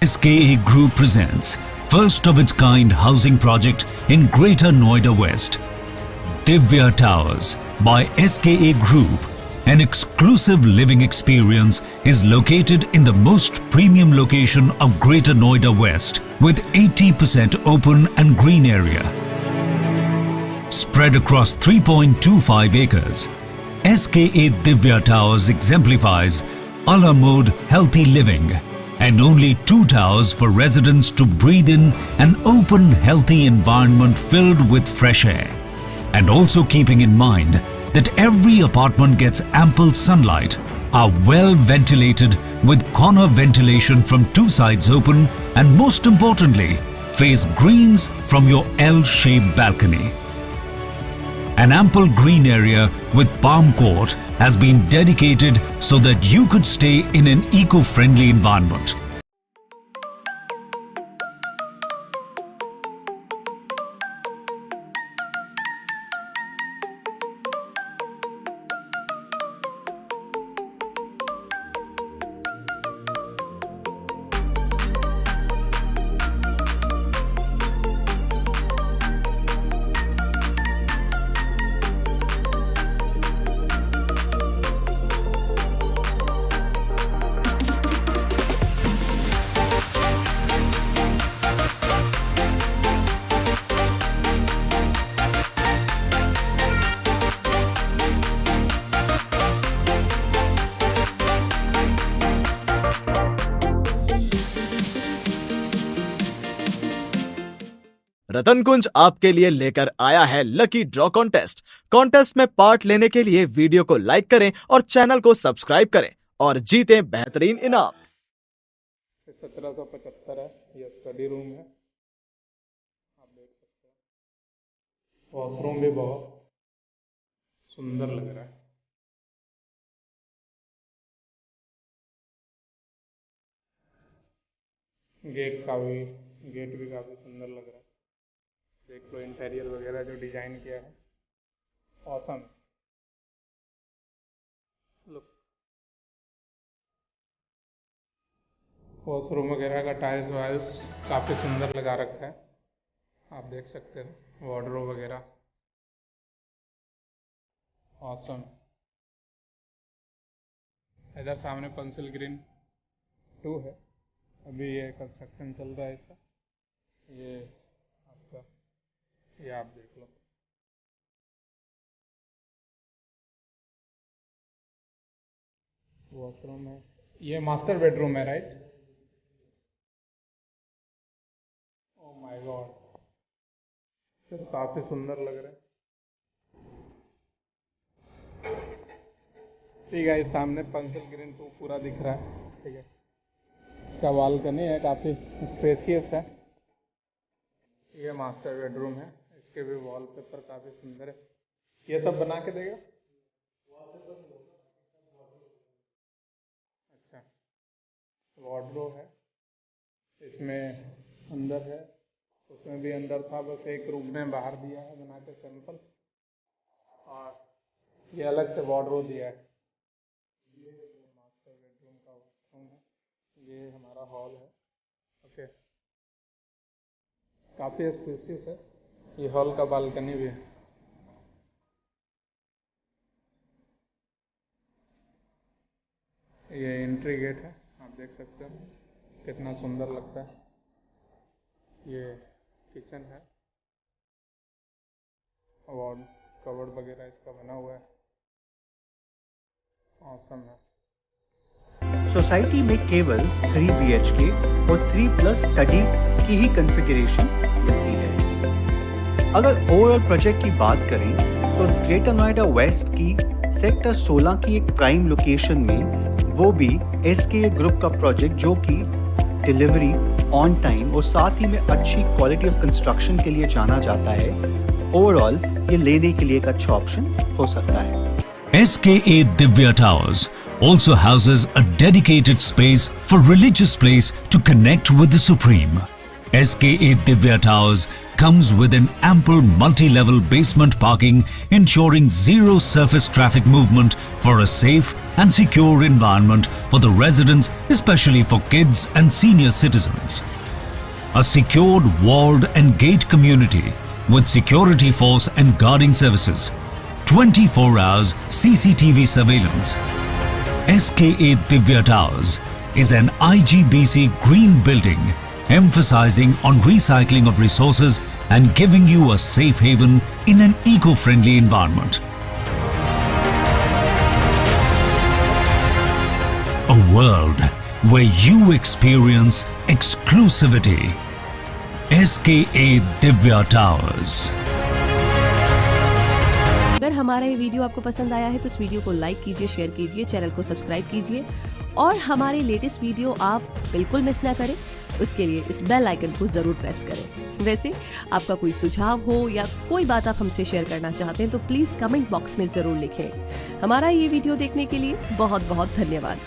SKA Group presents first of its kind housing project in Greater Noida West, Divya Towers by SKA Group. An exclusive living experience is located in the most premium location of Greater Noida West with 80% open and green area. Spread across 3.25 acres, SKA Divya Towers exemplifies a la mode healthy living and only 2 towers for residents to breathe in an open, healthy environment filled with fresh air. And also keeping in mind that every apartment gets ample sunlight, are well ventilated with corner ventilation from 2 sides open, and most importantly, face greens from your L-shaped balcony. An ample green area with palm court has been dedicated so that you could stay in an eco-friendly environment. रतनकुंज आपके लिए लेकर आया है lucky draw contest. Contest में part लेने के लिए video को लाइक करें और चैनल को सब्सक्राइब करें और जीतें बेहतरीन इनाम। 1775 है, ये स्टडी रूम है, आप देख सकते हैं। वॉशरूम भी बहुत सुंदर लग रहा है। गेट भी काफी सुंदर लग रहा है। देख लो इंटीरियर वगैरह जो डिजाइन किया है, ऑसम। लुक, वॉशरूम वगैरह का टाइल्स वाइल्स काफ़ी सुंदर लगा रखा है, आप देख सकते हो। वार्डरोब वगैरह ऑसम। इधर सामने पेंसिल ग्रीन 2 है, अभी ये कंस्ट्रक्शन चल रहा है इसका। ये आप देख लो। वॉशरूम है, ये मास्टर बेडरूम है, राइट? ओह माय गॉड, तो काफी सुंदर लग रहा है। ठीक है, सामने पेंसिल ग्रीन 2 पूरा दिख रहा है। ठीक है, इसका बालकनी है, काफी स्पेसियस है। ये मास्टर बेडरूम है, इसके भी वॉलपेपर काफी सुंदर है। ये सब बना के देगा? अच्छा, वार्डरोब है, इसमें अंदर है, उसमें भी अंदर था, बस एक रूम में बाहर दिया है बना के सिंपल। और ये अलग से वार्डरोब दिया है। ये मास्टर बेडरूम का वॉशरूम है, ये हमारा हॉल है। ओके, काफी स्पेसियस है। ये हॉल का बालकनी भी है। ये एंट्री गेट है, आप देख सकते हो कितना सुंदर लगता है। ये किचन है, वार्ड कबर्ड वगैरह इसका बना हुआ है, ऑसम है। सोसाइटी में केवल 3 BHK और 3+ स्टडी की ही कॉन्फ़िगरेशन मिलती है। अगर ओवरऑल प्रोजेक्ट की बात करें तो ग्रेटर नोएडा वेस्ट की सेक्टर 16 की एक प्राइम लोकेशन में, वो भी SKA ग्रुप का प्रोजेक्ट, जो कि डिलीवरी ऑन टाइम और साथ ही में अच्छी क्वालिटी ऑफ कंस्ट्रक्शन के लिए जाना जाता है। ओवरऑल ये लेने के लिए एक अच्छा ऑप्शन हो सकता है। SKA Divya Towers also houses a dedicated space for religious place to connect with the Supreme. SKA Divya Towers comes with an ample multi-level basement parking, ensuring zero surface traffic movement for a safe and secure environment for the residents, especially for kids and senior citizens. A secured, walled and gate community with security force and guarding services, 24 hours CCTV surveillance. SKA Divya Towers is an IGBC green building emphasizing on recycling of resources and giving you a safe haven in an eco-friendly environment. A world where you experience exclusivity. SKA Divya Towers. अगर हमारा ये video आपको पसंद आया है तो इस video को लाइक कीजिए, शेयर कीजिए, चैनल को सब्सक्राइब कीजिए और हमारे लेटेस्ट वीडियो आप बिल्कुल मिस ना करें, उसके लिए इस बेल आइकन को जरूर प्रेस करें। वैसे आपका कोई सुझाव हो या कोई बात आप हमसे शेयर करना चाहते हैं तो प्लीज कमेंट बॉक्स में जरूर लिखें। हमारा ये वीडियो देखने के लिए बहुत बहुत धन्यवाद।